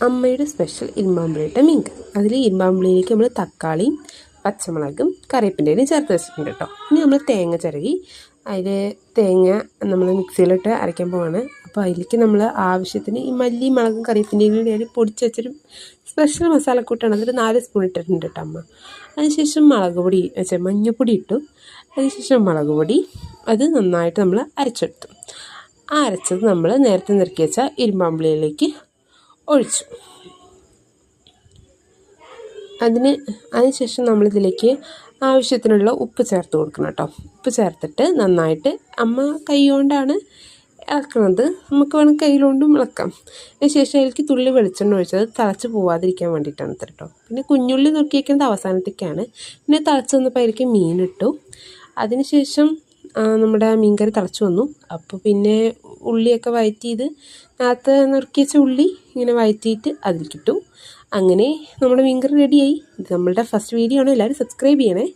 അമ്മയുടെ സ്പെഷ്യൽ ഇരുമ്പാമ്പുളിയിട്ട മീൻകറി. അതിൽ ഇരുമ്പാമ്പുളിയിലേക്ക് നമ്മൾ തക്കാളിയും പച്ചമുളകും കറിവേപ്പിൻ്റെയും ചേർത്ത് വെച്ചിട്ടുണ്ട് കേട്ടോ. ഇനി നമ്മൾ തേങ്ങ ചിരകി അതിൽ തേങ്ങ നമ്മൾ മിക്സിയിലിട്ട് അരയ്ക്കാൻ പോവാണ്. അപ്പോൾ അതിലേക്ക് നമ്മൾ ആവശ്യത്തിന് ഈ മല്ലി മുളകും കറിവേപ്പിൻ്റെയും കൂടി പൊടിച്ച് വെച്ചൊരു സ്പെഷ്യൽ മസാലക്കൂട്ടാണ്. അതൊരു 4 സ്പൂൺ ഇട്ടിട്ടുണ്ട് കേട്ടോ അമ്മ. അതിനുശേഷം മഞ്ഞൾപ്പൊടി ഇട്ടു. അതിനുശേഷം മുളക് പൊടി, അത് നന്നായിട്ട് നമ്മൾ അരച്ചെടുത്തു. ആ അരച്ചത് നമ്മൾ നേരത്തെ നുറുക്കി വെച്ച ഇരുമ്പാമ്പുളിയിലേക്ക് ഒഴിച്ചു. അതിനുശേഷം നമ്മളിതിലേക്ക് ആവശ്യത്തിനുള്ള ഉപ്പ് ചേർത്ത് കൊടുക്കണം കേട്ടോ. ഉപ്പ് ചേർത്തിട്ട് നന്നായിട്ട് അമ്മ കൈ കൊണ്ടാണ് ഇളക്കുന്നത്. നമുക്ക് വേണം കയ്യിലുകൊണ്ടും ഇളക്കാം. അതിനുശേഷം അതിലേക്ക് തുള്ളി വെളിച്ചെണ്ണ ഒഴിച്ചത് തിളച്ച് പോവാതിരിക്കാൻ വേണ്ടിയിട്ടാണ് കേട്ടോ. പിന്നെ കുഞ്ഞുള്ളി നോക്കി വയ്ക്കുന്നത് അവസാനത്തേക്കാണ്. പിന്നെ തിളച്ച് വന്നപ്പോൾ അതിലേക്ക് മീനിട്ടു. അതിനുശേഷം നമ്മുടെ മീൻകറി തിളച്ച് വന്നു. അപ്പോൾ പിന്നെ ഉള്ളിയൊക്കെ വഴറ്റിയത് നേരത്തെ നുറുക്കി വെച്ച ഉള്ളി ഇങ്ങനെ വഴറ്റിയിട്ട് അതിലേക്കിട്ടു. അങ്ങനെ നമ്മുടെ മീൻകറി റെഡിയായി. ഇത് നമ്മളുടെ ഫസ്റ്റ് വീഡിയോ ആണ്. എല്ലാവരും സബ്സ്ക്രൈബ് ചെയ്യണേ.